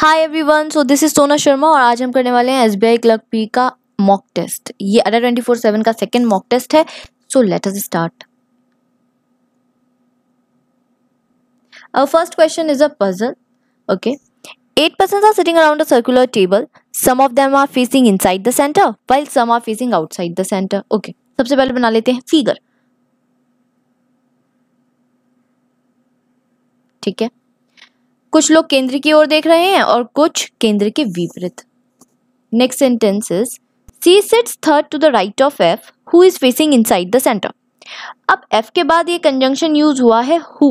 Hi everyone, so this is सोना शर्मा और आज हम करने वाले हैं एसबीआई क्लर्क प्री का मॉक टेस्ट। ये अड्डा 24/7 का सेकंड मॉक टेस्ट है। So let us start. Our first question is a puzzle. Okay. 8 persons are sitting around a circular table. Some of them are facing inside the center, while some are facing outside the center. Okay. सबसे पहले बना लेते हैं figure. ठीक है। कुछ लोग केंद्र की ओर देख रहे हैं और कुछ केंद्र के विपरीत। Next sentence is C sits third to the right of F, who is facing inside the center. अब F के बाद ये कंजंक्शन यूज हुआ है who।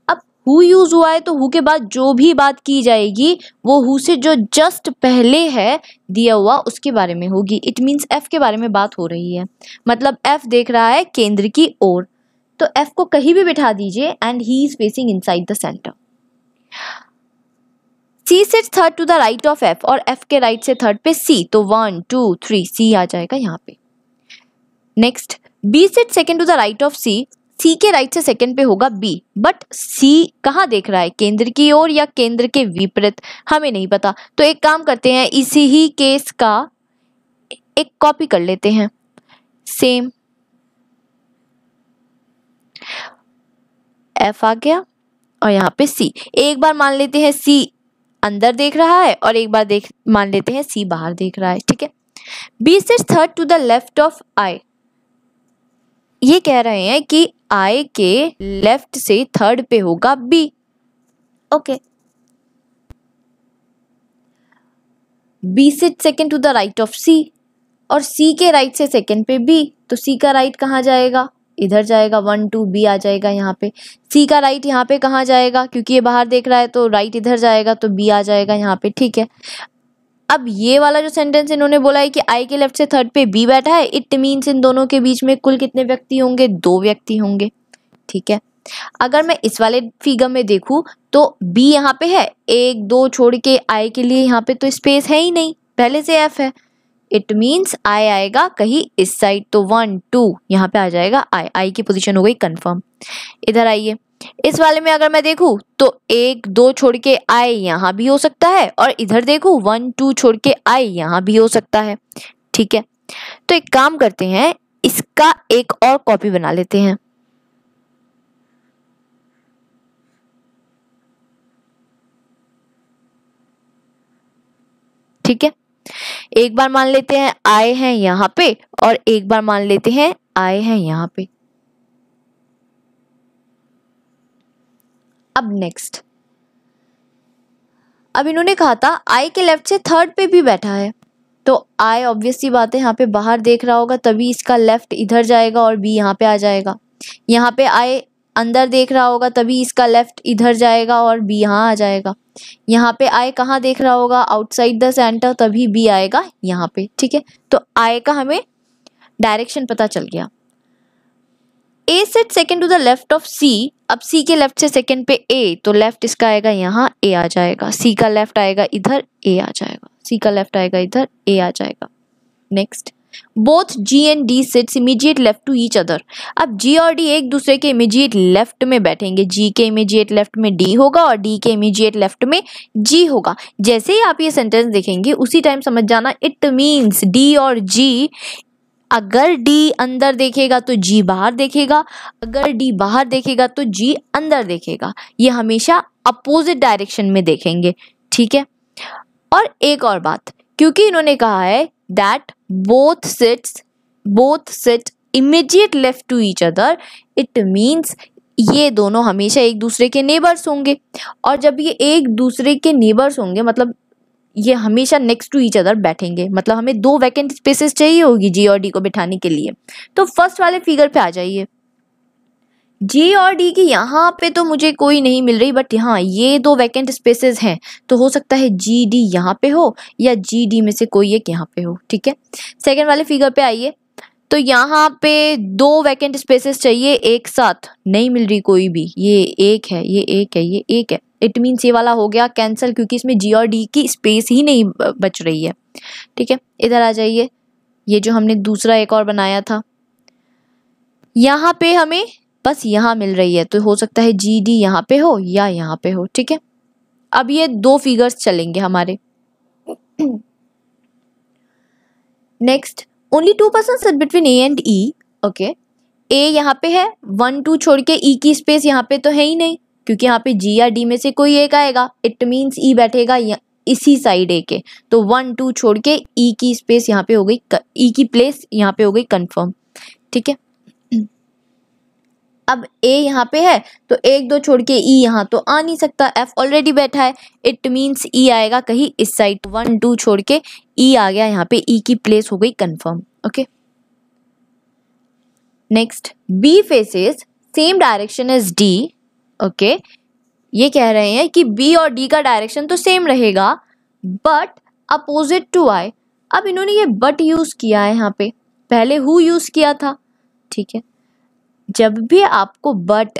अब who यूज हुआ है तो who के बाद जो भी बात की जाएगी वो who से जो जस्ट पहले है दिया हुआ उसके बारे में होगी। इट मीन्स F के बारे में बात हो रही है, मतलब F देख रहा है केंद्र की ओर, तो F को कहीं भी बिठा दीजिए and he is facing inside the centre. C sits third to the right of F और F के राइट से थर्ड पे C, तो 1 2 3 C आ जाएगा यहाँ पे। Next B sits second to the right of C, C के राइट से सेकंड पे होगा B, बट C कहाँ देख रहा है, केंद्र की ओर या केंद्र के विपरीत, हमें नहीं पता। तो एक काम करते हैं, इसी ही केस का एक कॉपी कर लेते हैं। सेम F आ गया और यहाँ पे C। एक बार मान लेते हैं C अंदर देख रहा है और एक बार मान लेते हैं C बाहर देख रहा है। ठीक है। B sits third to the left of I, ये कह रहे हैं कि I के लेफ्ट से थर्ड पे होगा B। Okay. B sits second to the right of C और C के राइट से सेकंड पे B, तो C का राइट कहाँ जाएगा, इधर जाएगा, 1 2 B आ जाएगा यहाँ पे। C का राइट यहाँ पे कहाँ जाएगा, क्योंकि ये बाहर देख रहा है तो राइट इधर जाएगा, तो B आ जाएगा यहाँ पे। ठीक है। अब ये वाला जो सेंटेंस इन्होंने बोला है कि I के लेफ्ट से थर्ड पे B बैठा है, इट मीन्स इन दोनों के बीच में कुल कितने व्यक्ति होंगे, 2 व्यक्ति होंगे। ठीक है। अगर मैं इस वाले फिगर में देखूं तो B यहाँ पे है, 1 2 छोड़ के I के लिए यहाँ पे तो स्पेस है ही नहीं, पहले से F है, इट मीन्स I आएगा कहीं इस साइड, तो 1 2 यहाँ पे आ जाएगा I की पोजीशन हो गई कंफर्म। इधर आइए, इस वाले में अगर मैं देखूं तो 1 2 छोड़ के I यहाँ भी हो सकता है और इधर देखूं 1 2 छोड़ के I यहाँ भी हो सकता है। ठीक है। तो एक काम करते हैं, इसका एक और कॉपी बना लेते हैं। ठीक है। एक बार मान लेते हैं I है यहाँ पे और एक बार मान लेते हैं I है यहाँ पे। अब नेक्स्ट, अब इन्होंने कहा था I के लेफ्ट से थर्ड पे भी बैठा है, तो I ऑब्वियस सी बात है यहाँ पे बाहर देख रहा होगा, तभी इसका लेफ्ट इधर जाएगा और B यहाँ पे आ जाएगा। यहाँ पे I अंदर देख रहा होगा, तभी इसका लेफ्ट इधर जाएगा और B यहाँ आ जाएगा। यहाँ पे I कहाँ देख रहा होगा, आउटसाइड द सेंटर, तभी B आएगा यहाँ पे। ठीक है। तो I का हमें डायरेक्शन पता चल गया। A set second to the left of C, अब C के लेफ्ट से सेकंड पे A, तो लेफ्ट इसका आएगा यहाँ, A आ जाएगा। C का लेफ्ट आएगा इधर, A आ जाएगा। C का लेफ्ट आएगा इधर, A आ जाएगा। Next, both G and D sits immediate left to each other. अब G और D एक दूसरे के इमीडिएट लेफ्ट में बैठेंगे। G के इमीडिएट लेफ्ट में D होगा और D के इमीडिएट लेफ्ट में G होगा। जैसे ही आप ये सेंटेंस देखेंगे उसी टाइम समझ जाना, इट मीन्स D और G, अगर D अंदर देखेगा तो G बाहर देखेगा, अगर D बाहर देखेगा तो G अंदर देखेगा। ये हमेशा अपोजिट डायरेक्शन में देखेंगे। ठीक है। और एक और बात, क्योंकि इन्होंने कहा है that both sit immediate left to each other, it means ये दोनों हमेशा एक दूसरे के नेबर्स होंगे, और जब ये एक दूसरे के नेबर्स होंगे मतलब ये हमेशा नेक्स्ट टू ईच अदर बैठेंगे, मतलब हमें 2 वैकेंट स्पेसेस चाहिए होगी G और D को बिठाने के लिए। तो फर्स्ट वाले फिगर पे आ जाइए। G और D की यहाँ पे तो मुझे कोई नहीं मिल रही, बट यहाँ ये 2 वैकेंट स्पेसेस हैं, तो हो सकता है G D यहाँ पे हो या G D में से कोई एक यहाँ पे हो। ठीक है। सेकेंड वाले फिगर पे आइए, तो यहाँ पे 2 वैकेंट स्पेसेस चाहिए एक साथ, नहीं मिल रही कोई भी, ये एक है, ये एक है, ये एक है, इट मीन्स ये वाला हो गया कैंसिल, क्योंकि इसमें G और D की स्पेस ही नहीं बच रही है। ठीक है। इधर आ जाइए, ये जो हमने दूसरा एक और बनाया था, यहाँ पे हमें बस यहाँ मिल रही है, तो हो सकता है G D यहाँ पे हो या यहाँ पे हो। ठीक है। अब ये दो फिगर्स चलेंगे हमारे। Next, only 2 person sit between A and E. Okay, A यहाँ पे है, 1 2 छोड़ के ई की स्पेस यहाँ पे तो है ही नहीं, क्योंकि यहाँ पे जी या डी में से कोई एक आएगा। इट मीन्स ई बैठेगा इसी साइड ए के, तो 1 2 छोड़ के ई की स्पेस यहाँ पे हो गई, ई की प्लेस यहाँ पे हो गई कंफर्म। ठीक है, अब ए यहाँ पे है तो 1 2 छोड़ के ई यहाँ तो आ नहीं सकता, एफ ऑलरेडी बैठा है, इट मीन्स ई आएगा कहीं इस साइड। 1 2 छोड़ के ई आ गया यहाँ पे, ई की प्लेस हो गई confirm. Okay, next, B faces same direction as D. Okay, ये कह रहे हैं कि बी और डी का डायरेक्शन तो सेम रहेगा बट अपोजिट टू आई। अब इन्होंने ये बट यूज किया है यहाँ पे, पहले हु यूज किया था। ठीक है, जब भी आपको बट,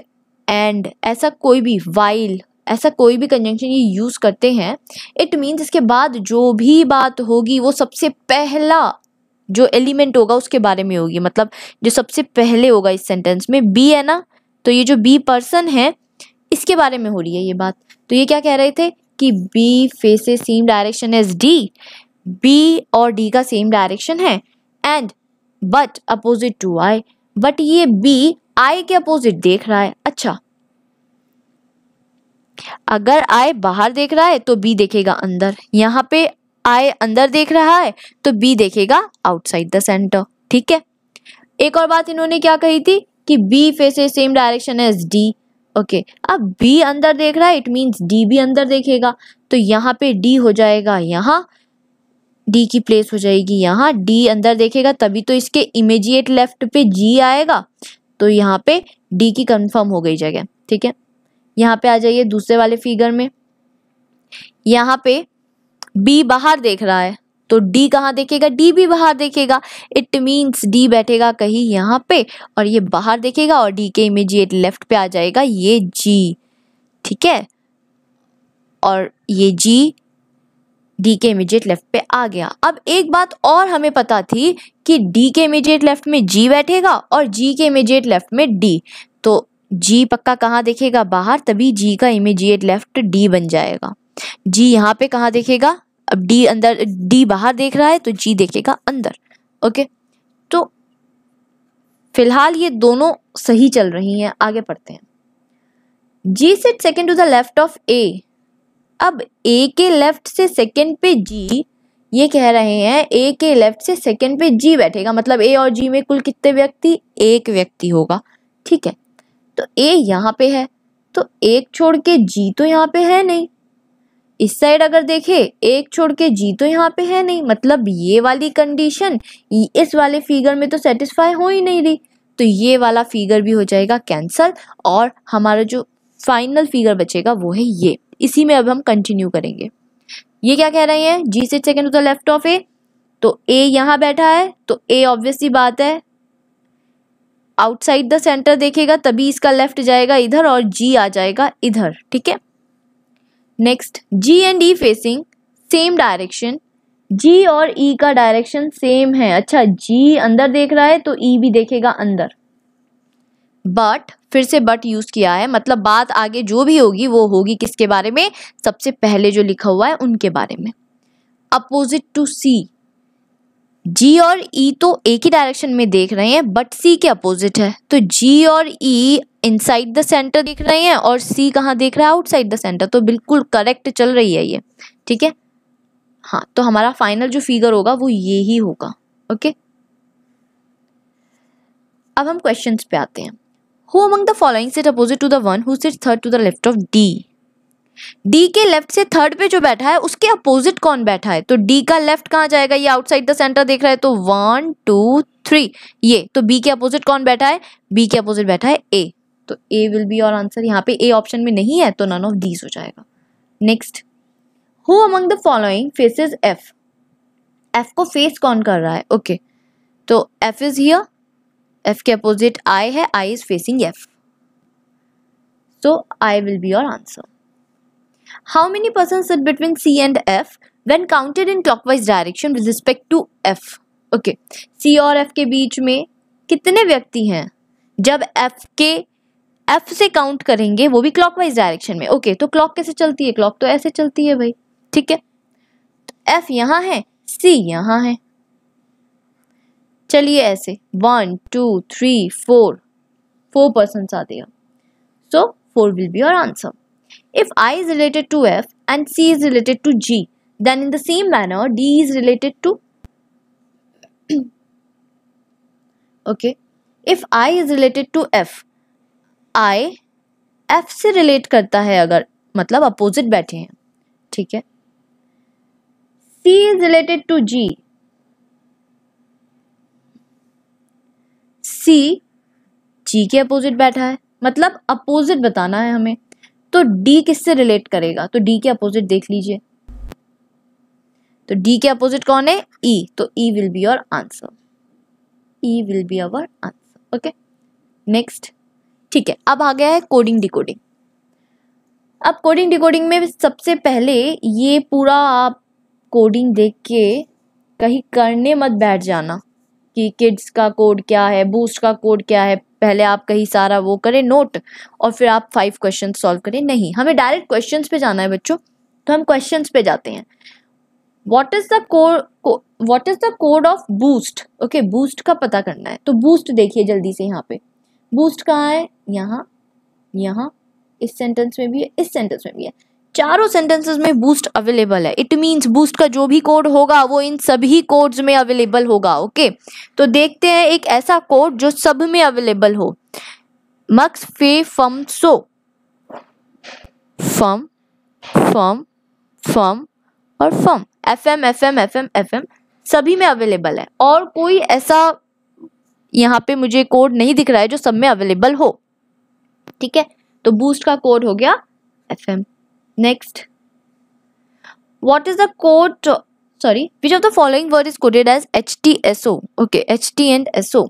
एंड, ऐसा कोई भी, वाइल, ऐसा कोई भी कंजंक्शन ये यूज करते हैं, इट मीन्स इसके बाद जो भी बात होगी वो सबसे पहला जो एलिमेंट होगा उसके बारे में होगी। मतलब जो सबसे पहले होगा इस सेंटेंस में, बी है ना, तो ये जो बी पर्सन है इसके बारे में हो रही है ये बात। तो ये क्या कह रहे थे कि B faces same direction as D, B और डी का सेम डायरेक्शन है, and but opposite to I, but ये बी आई के अपोजिट देख रहा है। अच्छा, अगर आई बाहर देख रहा है तो बी देखेगा अंदर, यहाँ पे आई अंदर देख रहा है तो बी देखेगा आउटसाइड द सेंटर। ठीक है, एक और बात इन्होंने क्या कही थी कि B faces same direction as D. Okay, अब बी अंदर देख रहा है, इट मीन्स डी भी अंदर देखेगा, तो यहाँ पे डी हो जाएगा, यहाँ डी की प्लेस हो जाएगी यहाँ, डी अंदर देखेगा तभी तो इसके इमीडिएट लेफ्ट पे जी आएगा, तो यहाँ पे डी की कंफर्म हो गई जगह। ठीक है, यहाँ पे आ जाइए दूसरे वाले फिगर में, यहाँ पे बी बाहर देख रहा है तो डी कहाँ देखेगा, डी भी बाहर देखेगा, इट मीन्स डी बैठेगा कहीं यहाँ पे और ये बाहर देखेगा और डी के इमीडिएट लेफ्ट पे आ जाएगा ये जी। ठीक है, और ये जी डी के इमीडिएट लेफ्ट पे आ गया। अब एक बात और हमें पता थी कि डी के इमीडिएट लेफ्ट में जी बैठेगा और जी के इमीडिएट लेफ्ट में डी, तो जी पक्का कहाँ देखेगा, बाहर, तभी जी का इमीडिएट लेफ्ट डी बन जाएगा। जी यहाँ पे कहाँ देखेगा, अब डी अंदर, डी बाहर देख रहा है तो जी देखेगा अंदर। ओके, तो फिलहाल ये दोनों सही चल रही हैं, आगे पढ़ते हैं। G sit second to the left of A. अब ए के लेफ्ट से सेकेंड पे जी, ये कह रहे हैं ए के लेफ्ट से सेकेंड पे जी बैठेगा, मतलब ए और जी में कुल कितने व्यक्ति, एक व्यक्ति होगा। ठीक है, तो ए यहाँ पे है तो एक छोड़ के जी तो यहाँ पे है नहीं, इस साइड अगर देखे एक छोड़ के जी तो यहाँ पे है नहीं, मतलब ये वाली कंडीशन इस वाले फिगर में तो सेटिस्फाई हो ही नहीं रही, तो ये वाला फिगर भी हो जाएगा कैंसल और हमारा जो फाइनल फिगर बचेगा वो है ये। इसी में अब हम कंटिन्यू करेंगे। ये क्या कह रहे हैं, G sit second to the left of A, तो ए यहाँ बैठा है तो ए ऑब्वियसली बात है आउटसाइड द सेंटर देखेगा तभी इसका लेफ्ट जाएगा इधर और जी आ जाएगा इधर। ठीक है, next, G and E facing same direction, G और ई का डायरेक्शन सेम है। अच्छा, जी अंदर देख रहा है तो ई भी देखेगा अंदर, बट फिर से बट यूज किया है, मतलब बात आगे जो भी होगी वो होगी किसके बारे में, सबसे पहले जो लिखा हुआ है उनके बारे में। अपोजिट टू सी, जी और ई तो एक ही डायरेक्शन में देख रहे हैं बट सी के अपोजिट है, तो जी और ई इनसाइड द सेंटर देख रहे हैं और सी कहाँ देख रहा है, आउटसाइड द सेंटर, तो बिल्कुल करेक्ट चल रही है ये। ठीक है, हाँ, तो हमारा फाइनल जो फिगर होगा वो ये ही होगा। ओके, अब हम क्वेश्चंस पे आते हैं। Who among the following sit opposite to the one who sits third to the left of D? D के लेफ्ट से थर्ड पे जो बैठा है उसके अपोजिट कौन बैठा है, तो डी का लेफ्ट कहाँ जाएगा, ये आउटसाइड द सेंटर देख रहा है तो 1 2 3 ये, तो बी के अपोजिट कौन बैठा है, बी के अपोजिट बैठा है ए, तो ए विल बी योर आंसर। यहाँ पे ए ऑप्शन में नहीं है तो नन ऑफ दीज हो जाएगा। Next, who among the following faces F, F को फेस कौन कर रहा है, ओके, तो एफ इज हियर, एफ के अपोजिट आई है, I is facing F, so I will be your answer. How many persons sit between C and F when counted in clockwise direction with respect to F? Okay, C और F के बीच में कितने व्यक्ति हैं जब F के F से काउंट करेंगे, वो भी क्लॉकवाइज डायरेक्शन में। ओके, तो क्लॉक कैसे चलती है? क्लॉक तो ऐसे चलती है भाई, ठीक है। एफ यहाँ है, सी यहाँ है, चलिए ऐसे 1 2 3 4 पर्सन आते हैं, सो 4 will be your answer. If I is related to F and C is related to G, then in the same manner D is related to okay, if I is related to F, I F से relate करता है अगर, मतलब opposite बैठे हैं, ठीक है। C is related to G, C G के अपोजिट बैठा है, मतलब अपोजिट बताना है हमें। तो D किससे रिलेट करेगा? तो D के अपोजिट देख लीजिए, तो D के अपोजिट कौन है? E, तो E will be your answer, E will be our answer. Okay, next, ठीक है। अब आ गया है कोडिंग डिकोडिंग। अब कोडिंग डिकोडिंग में सबसे पहले ये पूरा आप कोडिंग देख के कहीं करने मत बैठ जाना कि किड्स का कोड क्या है, बूस्ट का कोड क्या है। पहले आप कहीं सारा वो करें नोट और फिर आप 5 क्वेश्चन सॉल्व करें। नहीं, हमें डायरेक्ट क्वेश्चंस पे जाना है बच्चों, तो हम क्वेश्चंस पे जाते हैं। What is the code of boost? Okay, boost का पता करना है, तो बूस्ट देखिए जल्दी से। यहाँ पे बूस्ट कहाँ है? यहाँ, यहाँ, इस सेंटेंस में भी है, इस सेंटेंस में भी है, चारों सेंटेंसेस में बूस्ट अवेलेबल है। इट मींस बूस्ट का जो भी कोड होगा वो इन सभी कोड्स में अवेलेबल होगा। ओके, तो देखते हैं एक ऐसा कोड जो सब में अवेलेबल हो। मक्स फे फम सो, फम फम फम और फम, एफएम एफएम एफएम एफएम सभी में अवेलेबल है, और कोई ऐसा यहाँ पे मुझे कोड नहीं दिख रहा है जो सब में अवेलेबल हो, ठीक है। तो बूस्ट का कोड हो गया FM. Next, what is the code, sorry, which of the following word is coded as HTSO? Okay, HT and SO।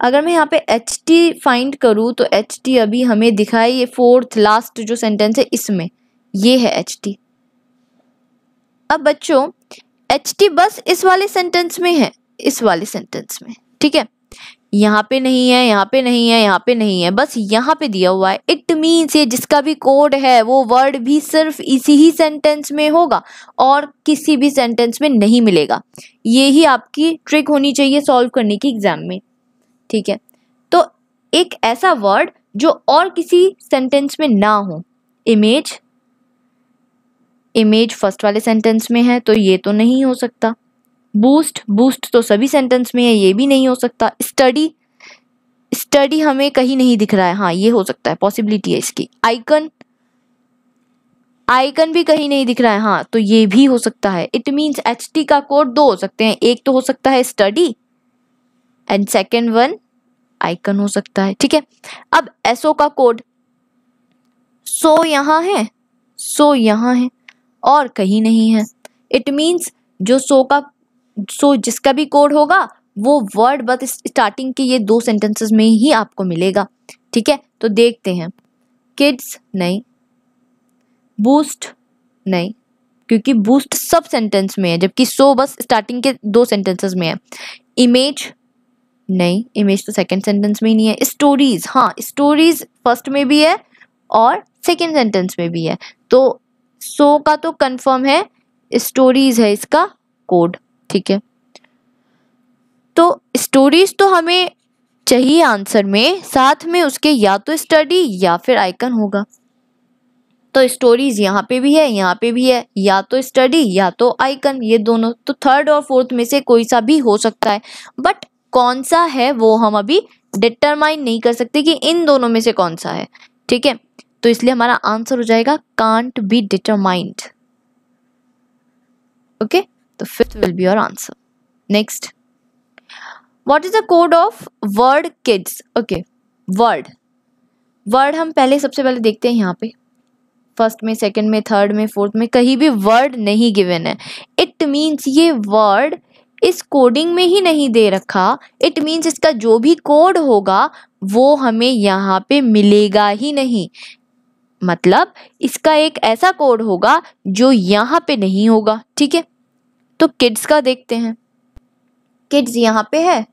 अगर मैं यहाँ पे HT फाइंड करूँ तो HT अभी हमें दिखाई, ये 4th लास्ट जो सेंटेंस है इसमें, ये है HT। अब बच्चों HT बस इस वाले सेंटेंस में है, इस वाले सेंटेंस में, ठीक है। यहाँ पे नहीं है, यहाँ पे नहीं है, यहाँ पे नहीं है, बस यहाँ पे दिया हुआ है। इट मीन्स ये जिसका भी कोड है वो वर्ड भी सिर्फ इसी ही सेंटेंस में होगा और किसी भी सेंटेंस में नहीं मिलेगा। ये ही आपकी ट्रिक होनी चाहिए सॉल्व करने की एग्जाम में, ठीक है। तो एक ऐसा वर्ड जो और किसी सेंटेंस में ना हो, इमेज, इमेज फर्स्ट वाले सेंटेंस में है तो ये तो नहीं हो सकता। बूस्ट, बूस्ट तो सभी सेंटेंस में है, ये भी नहीं हो सकता। स्टडी, स्टडी हमें कहीं नहीं दिख रहा है, हाँ ये हो सकता है, पॉसिबिलिटी है इसकी। आइकन, आइकन भी कहीं नहीं दिख रहा है, हाँ तो ये भी हो सकता है। इट मीन्स HT का कोड 2 हो सकते हैं, एक तो हो सकता है study and second one icon हो सकता है, ठीक है। अब SO का कोड, सो यहाँ है, सो यहाँ है और कहीं नहीं है। इट मीन्स जो सो जिसका भी कोड होगा वो वर्ड बस स्टार्टिंग के ये 2 सेंटेंसेस में ही आपको मिलेगा, ठीक है। तो देखते हैं, किड्स नहीं, बूस्ट नहीं क्योंकि बूस्ट सब सेंटेंस में है, जबकि सो बस स्टार्टिंग के 2 सेंटेंसेस में है। इमेज नहीं, इमेज तो सेकंड सेंटेंस में ही नहीं है। स्टोरीज, हाँ स्टोरीज फर्स्ट में भी है और सेकंड सेंटेंस में भी है, तो सो का तो कंफर्म है, स्टोरीज है इसका कोड, ठीक है। तो स्टोरीज तो हमें चाहिए आंसर में, साथ में उसके या तो स्टडी या फिर आइकन होगा। तो स्टोरीज यहाँ पे भी है, यहाँ पे भी है, या तो स्टडी या तो आइकन, ये दोनों। तो 3rd और 4th में से कोई सा भी हो सकता है, बट कौन सा है वो हम अभी डिटरमाइन नहीं कर सकते कि इन दोनों में से कौन सा है, ठीक है। तो इसलिए हमारा आंसर हो जाएगा कांट बी डिटरमाइंड। ओके, तो 5th will be your answer. Next, what is the code of word kids? Okay, word, word हम पहले सबसे पहले देखते हैं यहाँ पे, फर्स्ट में, सेकंड में, थर्ड में, फोर्थ में कहीं भी वर्ड नहीं गिवन है। इट मीन्स ये वर्ड इस कोडिंग में ही नहीं दे रखा। इट मीन्स इसका जो भी कोड होगा वो हमें यहाँ पे मिलेगा ही नहीं, मतलब इसका एक ऐसा कोड होगा जो यहाँ पे नहीं होगा, ठीक है। तो किड्स का देखते हैं, किड्स यहाँ पे है,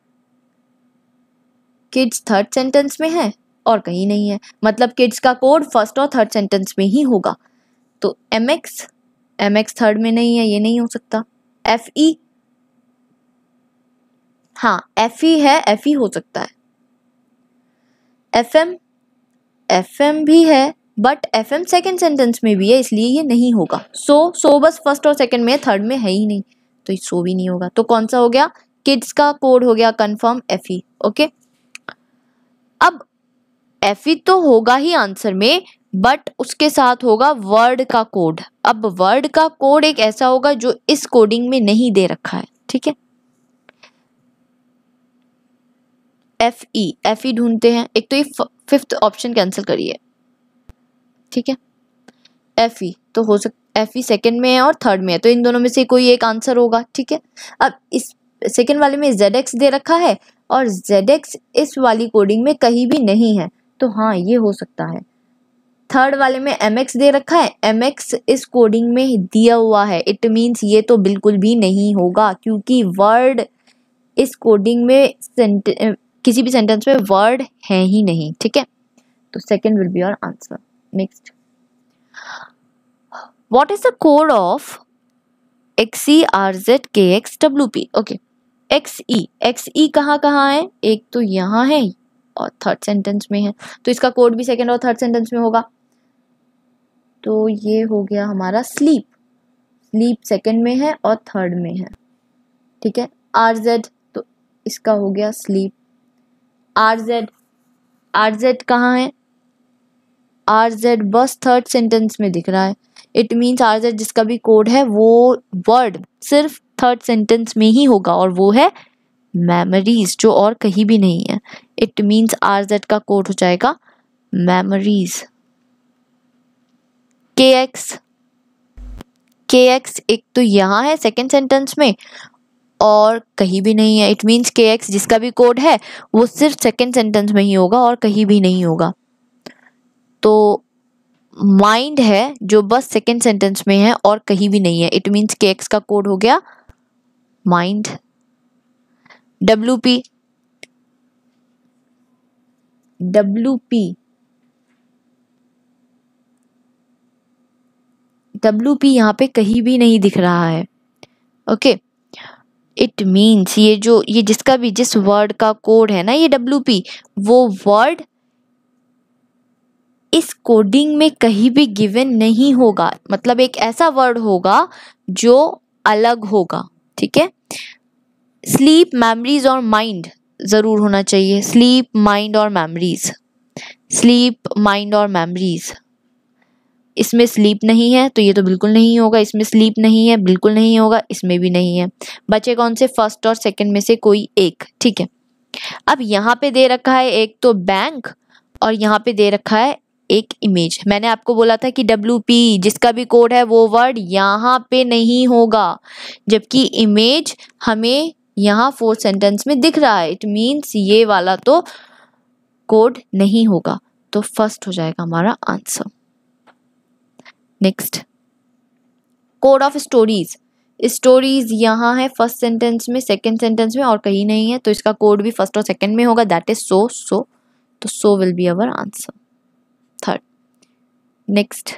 किड्स 3rd सेंटेंस में है, और कहीं नहीं है, मतलब किड्स का कोड फर्स्ट और थर्ड सेंटेंस में ही होगा। तो MX थर्ड में नहीं है, ये नहीं हो सकता। FE, हाँ FE है, FE हो सकता है। FM भी है, बट FM सेकेंड सेंटेंस में भी है, इसलिए ये नहीं होगा। सो बस फर्स्ट और सेकंड में है, थर्ड में है ही नहीं, तो ये सो भी नहीं होगा। तो कौन सा हो गया? किड्स का कोड हो गया कंफर्म FE। ओके, अब FE तो होगा ही आंसर में, बट उसके साथ होगा वर्ड का कोड। अब वर्ड का कोड एक ऐसा होगा जो इस कोडिंग में नहीं दे रखा है, ठीक है। FE ढूंढते हैं। एक तो ये फिफ्थ ऑप्शन कैंसिल करिए, ठीक है। FE तो हो सकता, FE सेकंड में है और थर्ड में है, तो इन दोनों में से कोई एक आंसर होगा, ठीक है। अब इस सेकंड वाले में ZX दे रखा है और ZX इस वाली कोडिंग में कहीं भी नहीं है, तो हाँ ये हो सकता है। थर्ड वाले में MX दे रखा है, MX इस कोडिंग में दिया हुआ है, इट मीन्स ये तो बिल्कुल भी नहीं होगा, क्योंकि वर्ड इस कोडिंग में किसी भी सेंटेंस में वर्ड है ही नहीं, ठीक है। तो second will be your answer. Next, what is the code of XE RZ KX WP? Okay, XE कहाँ है? एक तो यहाँ है और थर्ड सेंटेंस में है, तो इसका कोड भी सेकंड और थर्ड सेंटेंस में होगा। तो ये हो गया हमारा स्लीप सेकंड में है और थर्ड में है, ठीक है। RZ तो इसका हो गया स्लीप। RZ कहाँ है? RZ बस थर्ड सेंटेंस में दिख रहा है, इट मीन्स RZ जिसका भी कोड है वो वर्ड सिर्फ थर्ड सेंटेंस में ही होगा, और वो है मेमोरीज, जो और कहीं भी नहीं है। इट मीन्स RZ का कोड हो जाएगा मेमोरीज। KX एक तो यहाँ है सेकेंड सेंटेंस में और कहीं भी नहीं है, इट मीन्स KX जिसका भी कोड है वो सिर्फ सेकेंड सेंटेंस में ही होगा और कहीं भी नहीं होगा। तो माइंड है जो बस सेकेंड सेंटेंस में है और कहीं भी नहीं है, इट मीन्स KX का कोड हो गया माइंड। WP यहाँ पे कहीं भी नहीं दिख रहा है, ओके। इट मीन्स ये जिसका भी जिस वर्ड का कोड है ना ये WP, वो वर्ड इस कोडिंग में कहीं भी गिवन नहीं होगा, मतलब एक ऐसा वर्ड होगा जो अलग होगा, ठीक है। स्लीप, मेमोरीज और माइंड जरूर होना चाहिए। स्लीप, माइंड और मेमोरीज, स्लीप, माइंड और मेमोरीज। इसमें स्लीप नहीं है तो ये तो बिल्कुल नहीं होगा, इसमें स्लीप नहीं है बिल्कुल नहीं होगा, इसमें भी नहीं है। बचे कौन से? फर्स्ट और सेकंड में से कोई एक, ठीक है। अब यहाँ पे दे रखा है एक तो बैंक और यहाँ पे दे रखा है एक इमेज। मैंने आपको बोला था कि WP जिसका भी कोड है वो वर्ड यहाँ पे नहीं होगा, जबकि इमेज हमें यहाँ फोर्थ सेंटेंस में दिख रहा है, इट मीन्स ये वाला तो कोड नहीं होगा, तो फर्स्ट हो जाएगा हमारा answer. Next, code of stories यहाँ है फर्स्ट सेंटेंस में, सेकंड सेंटेंस में और कहीं नहीं है, तो इसका कोड भी फर्स्ट और सेकंड में होगा, दैट इज सो तो so will be our answer, third. Next,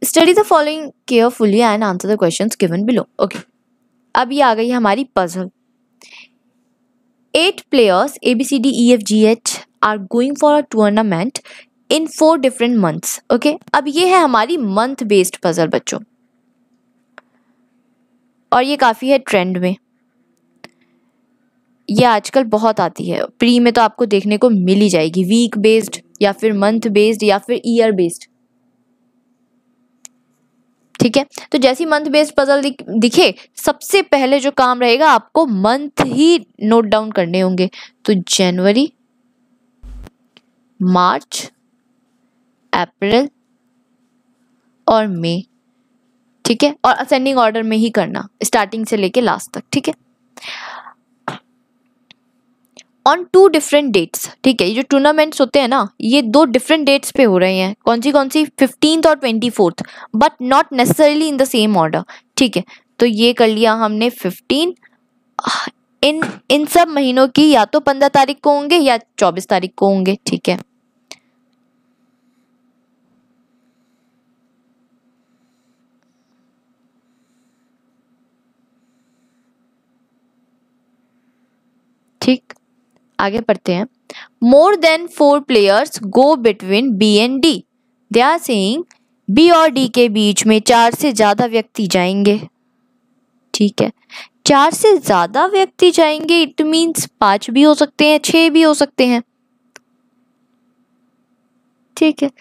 study the following carefully and answer the questions given below. Okay, अब ये आ गई हमारी puzzle. 8 players ABCDEFGH are going for a tournament in 4 different months. Okay, अब ये है हमारी month based puzzle बच्चों, और ये काफ़ी है ट्रेंड में, ये आजकल बहुत आती है। प्री में तो आपको देखने को मिल ही जाएगी, वीक बेस्ड या फिर मंथ बेस्ड या फिर ईयर बेस्ड, ठीक है। तो जैसी मंथ बेस्ड पजल दिखे, सबसे पहले जो काम रहेगा आपको मंथ ही नोट डाउन करने होंगे। तो जनवरी, मार्च, अप्रैल और मई, ठीक है, और असेंडिंग ऑर्डर में ही करना, स्टार्टिंग से लेके लास्ट तक, ठीक है। ऑन 2 डिफरेंट डेट्स, ठीक है, ये जो टूर्नामेंट्स होते हैं ना ये 2 डिफरेंट डेट्स पे हो रहे हैं। कौन सी 15th और 24th, but not necessarily in the same order, ठीक है। तो ये कर लिया हमने 15 इन सब महीनों की या तो 15 तारीख को होंगे या 24 तारीख को होंगे, ठीक है। ठीक, आगे पढ़ते हैं। More than 4 players go between B and D. They are saying B और डी के बीच में 4 से ज्यादा व्यक्ति जाएंगे, ठीक है। 4 से ज्यादा व्यक्ति जाएंगे, इट मीन्स 5 भी हो सकते हैं, 6 भी हो सकते हैं, ठीक है।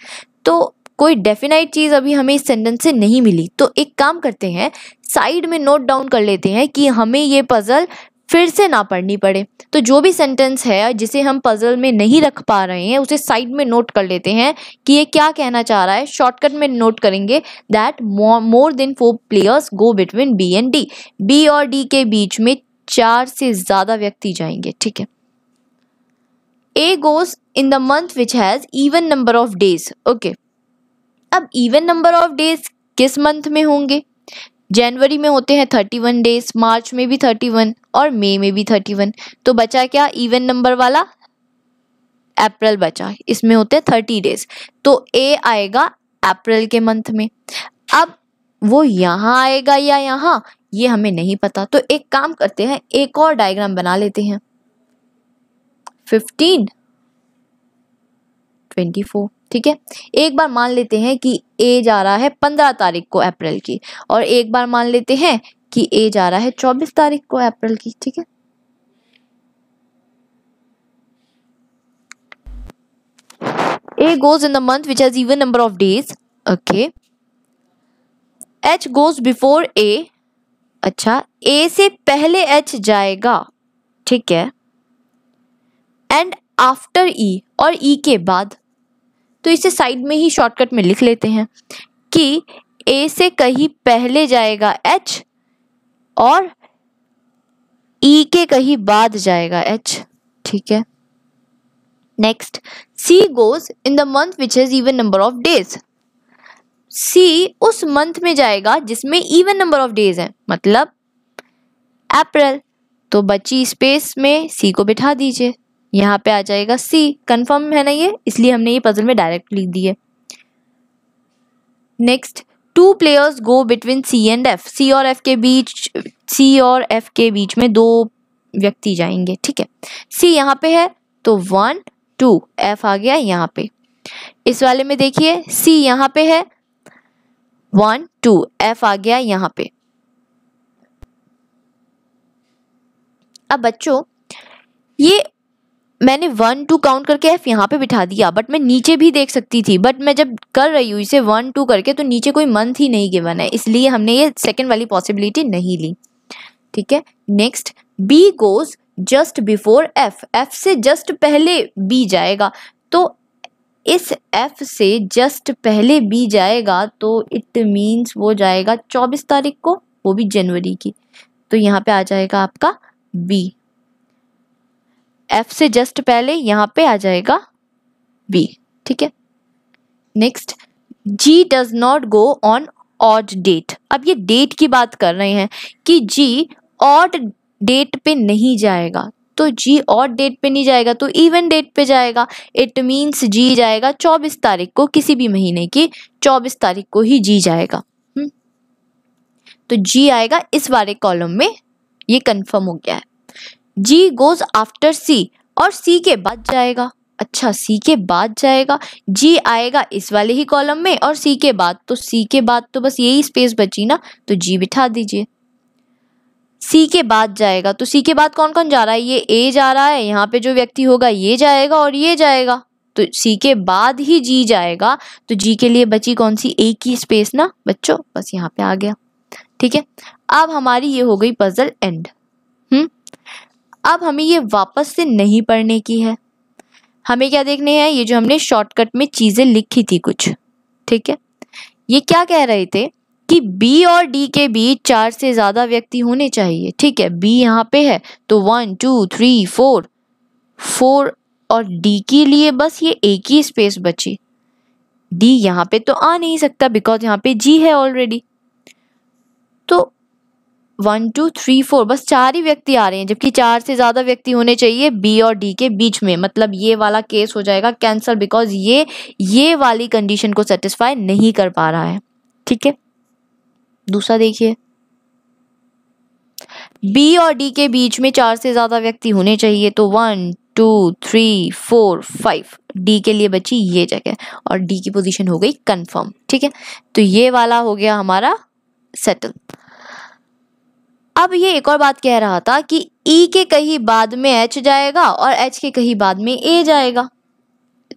तो कोई डेफिनाइट चीज अभी हमें इस सेंटेंस से नहीं मिली, तो एक काम करते हैं, साइड में नोट डाउन कर लेते हैं कि हमें ये पजल फिर से ना पढ़नी पड़े। तो जो भी सेंटेंस है जिसे हम पजल में नहीं रख पा रहे हैं उसे साइड में नोट कर लेते हैं कि ये क्या कहना चाह रहा है। शॉर्टकट में नोट करेंगे that more than 4 players go between B and D. B और डी के बीच में 4 से ज्यादा व्यक्ति जाएंगे, ठीक है। A goes in the month which has even number of days, okay। अब इवन नंबर ऑफ डेज किस मंथ में होंगे? जनवरी में होते हैं 31 डेज, मार्च में भी 31 और मई में भी 31। तो बचा क्या इवन नंबर वाला? अप्रैल बचा, इसमें होते हैं 30 डेज। तो ए आएगा अप्रैल के मंथ में। अब वो यहाँ आएगा या यहाँ, ये हमें नहीं पता। तो एक काम करते हैं, एक और डायग्राम बना लेते हैं। 15, 24, ठीक है। एक बार मान लेते हैं कि ए जा रहा है 15 तारीख को अप्रैल की, और एक बार मान लेते हैं कि ए जा रहा है 24 तारीख को अप्रैल की, ठीक है। A goes in the month which has even number of days, okay। H goes before A, अच्छा A से पहले H जाएगा, ठीक है। एंड आफ्टर E, और E के बाद। तो इसे साइड में ही शॉर्टकट में लिख लेते हैं कि A से कहीं पहले जाएगा H और E के कहीं बाद जाएगा H, ठीक है। Next, C goes in the month which has even number of days। C उस मंथ में जाएगा जिसमें even number of days है, मतलब अप्रैल। तो बची स्पेस में C को बिठा दीजिए, यहाँ पे आ जाएगा C। कंफर्म है ना ये, इसलिए हमने ये पजल में डायरेक्ट लिख दी है। Next, 2 players go between C and F। C और F के बीच में 2 व्यक्ति जाएंगे, ठीक है। C यहाँ पे है तो 1 2, F आ गया यहाँ पे। इस वाले में देखिए C यहाँ पे है 1 2, F आ गया यहाँ पे। अब बच्चों ये मैंने 1 2 काउंट करके F यहाँ पे बिठा दिया, बट मैं नीचे भी देख सकती थी, बट मैं जब कर रही हूँ इसे 1 2 करके तो नीचे कोई मंथ ही नहीं गिवन है, इसलिए हमने ये सेकंड वाली पॉसिबिलिटी नहीं ली, ठीक है। Next, B goes just before F। F से जस्ट पहले B जाएगा, तो इस F से जस्ट पहले B जाएगा तो इट मीन्स वो जाएगा 24 तारीख को, वो भी जनवरी की। तो यहाँ पे आ जाएगा आपका B। F से जस्ट पहले यहाँ पे आ जाएगा B, ठीक है। Next, G does not go on odd date. अब ये डेट की बात कर रहे हैं कि G ऑड डेट पे नहीं जाएगा, तो G ऑड डेट पे नहीं जाएगा तो इवन डेट पे जाएगा। इट मीन्स G जाएगा 24 तारीख को, किसी भी महीने की 24 तारीख को ही G जाएगा। तो G आएगा इस वाले कॉलम में, ये कंफर्म हो गया है। G गोज आफ्टर C, और C के बाद जाएगा। अच्छा, C के बाद जाएगा, G आएगा इस वाले ही कॉलम में, और C के बाद, तो C के बाद तो बस यही स्पेस बची ना, तो G बिठा दीजिए। C के बाद जाएगा, तो C के बाद कौन कौन जा रहा है? ये A जा रहा है, यहाँ पे जो व्यक्ति होगा ये जाएगा और ये जाएगा, तो C के बाद ही G जाएगा। तो G के लिए बची कौन सी? A की स्पेस ना बच्चों, बस यहाँ पे आ गया, ठीक है। अब हमारी ये हो गई पजल एंड। अब हमें ये वापस से नहीं पढ़ने की है, हमें क्या देखने हैं? ये जो हमने शॉर्टकट में चीजें लिखी थी कुछ, ठीक है। ये क्या कह रहे थे कि B और D के बीच 4 से ज्यादा व्यक्ति होने चाहिए, ठीक है। B यहाँ पे है तो 1 2 3 4 और D के लिए बस ये एक ही स्पेस बची। D यहाँ पे तो आ नहीं सकता बिकॉज यहाँ पे G है ऑलरेडी। तो 1 2 3 4 बस 4 ही व्यक्ति आ रहे हैं, जबकि 4 से ज्यादा व्यक्ति होने चाहिए बी और डी के बीच में। मतलब ये वाला केस हो जाएगा कैंसल, बिकॉज ये वाली कंडीशन को सेटिस्फाई नहीं कर पा रहा है। ठीक है, दूसरा देखिए, बी और डी के बीच में 4 से ज्यादा व्यक्ति होने चाहिए, तो 1 2 3 4 5 डी के लिए बची ये जगह और डी की पोजीशन हो गई कंफर्म। ठीक है, तो ये वाला हो गया हमारा सेटल। अब ये एक और बात कह रहा था कि ई के कहीं बाद में एच जाएगा और एच के कहीं बाद में ए जाएगा।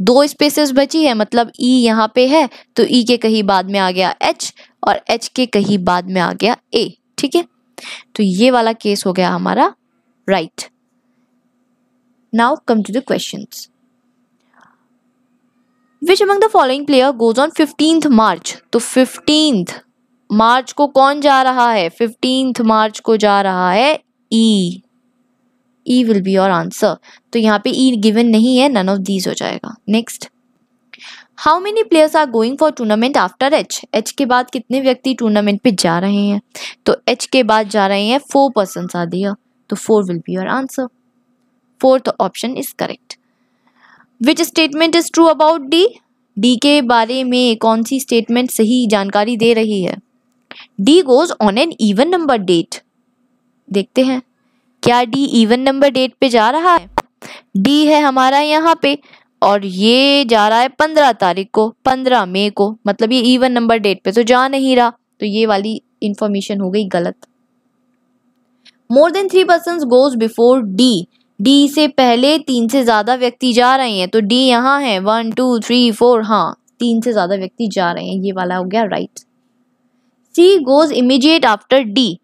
2 स्पेसेस बची है, मतलब ई यहाँ पे है तो ई के कहीं बाद में आ गया एच और एच के कहीं बाद में आ गया ए। ठीक है, तो ये वाला केस हो गया हमारा right. Now come to the questions. Which among the following player goes on 15th March? तो 15th मार्च को कौन जा रहा है? 15th मार्च को जा रहा है ई। ई विल बी योर आंसर। तो यहाँ पे ई गिवन नहीं है, नन ऑफ दीज हो जाएगा। Next, how many players are going for tournament after h? H के बाद कितने व्यक्ति टूर्नामेंट पे जा रहे हैं? तो एच के बाद जा रहे हैं 4 पर्सन आर देयर, तो 4 will be your answer. 4th option is correct. Which statement is true about D? D के बारे में कौन सी स्टेटमेंट सही जानकारी दे रही है? D goes on an even number date. देखते हैं क्या डी इवन नंबर डेट पे जा रहा है? डी है हमारा यहाँ पे और ये जा रहा है 15 तारीख को, 15 मई को, मतलब ये इवन नंबर डेट पे तो जा नहीं रहा, तो ये वाली इंफॉर्मेशन हो गई गलत। More than 3 person goes before D. D से पहले 3 से ज्यादा व्यक्ति जा रहे हैं, तो डी यहाँ है 1 2 3 4, हाँ 3 से ज्यादा व्यक्ति जा रहे हैं, ये वाला हो गया right. C goes immediate after D.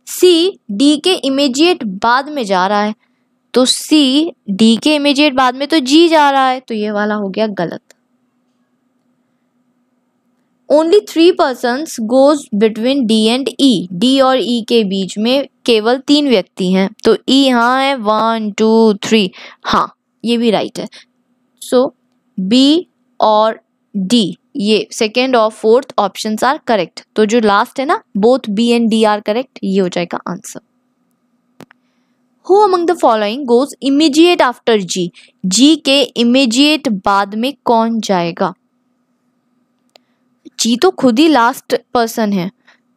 C D के इमीडिएट बाद में जा रहा है, तो सी डी के इमीडिएट बाद में तो जी जा रहा है, तो ये वाला हो गया गलत। Only 3 persons goes between D and E. D और ई के बीच में केवल 3 व्यक्ति हैं, तो ई यहाँ है 1 2 3, हाँ ये भी राइट है। सो बी और डी, ये सेकेंड और 4th ऑप्शंस आर करेक्ट। तो जो लास्ट है ना, both B and D are correct, ये हो जाएगा answer. Who among the following goes immediate after G? G के immediate बाद में कौन जाएगा? G तो खुद ही लास्ट पर्सन है,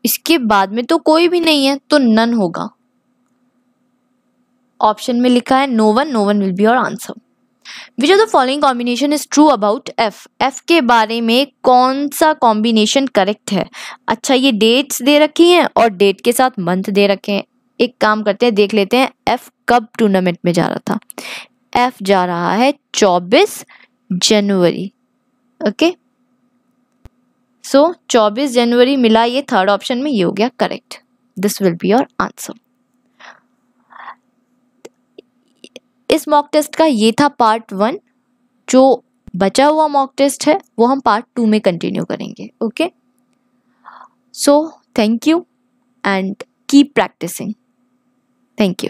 इसके बाद में तो कोई भी नहीं है, तो नन होगा। ऑप्शन में लिखा है no one, no one will be your answer. Which of the following combination is true about F? F के बारे में कौन सा कॉम्बिनेशन करेक्ट है? अच्छा, ये डेट्स दे रखी हैं और डेट के साथ मंथ दे रखे हैं। एक काम करते हैं, देख लेते हैं एफ कब टूर्नामेंट में जा रहा था। एफ जा रहा है 24 जनवरी। ओके, सो 24 जनवरी मिला ये 3rd ऑप्शन में, ये हो गया correct. This will be your answer. इस मॉक टेस्ट का ये था पार्ट 1। जो बचा हुआ मॉक टेस्ट है वो हम पार्ट 2 में कंटिन्यू करेंगे। Okay, so thank you and keep practicing. Thank you.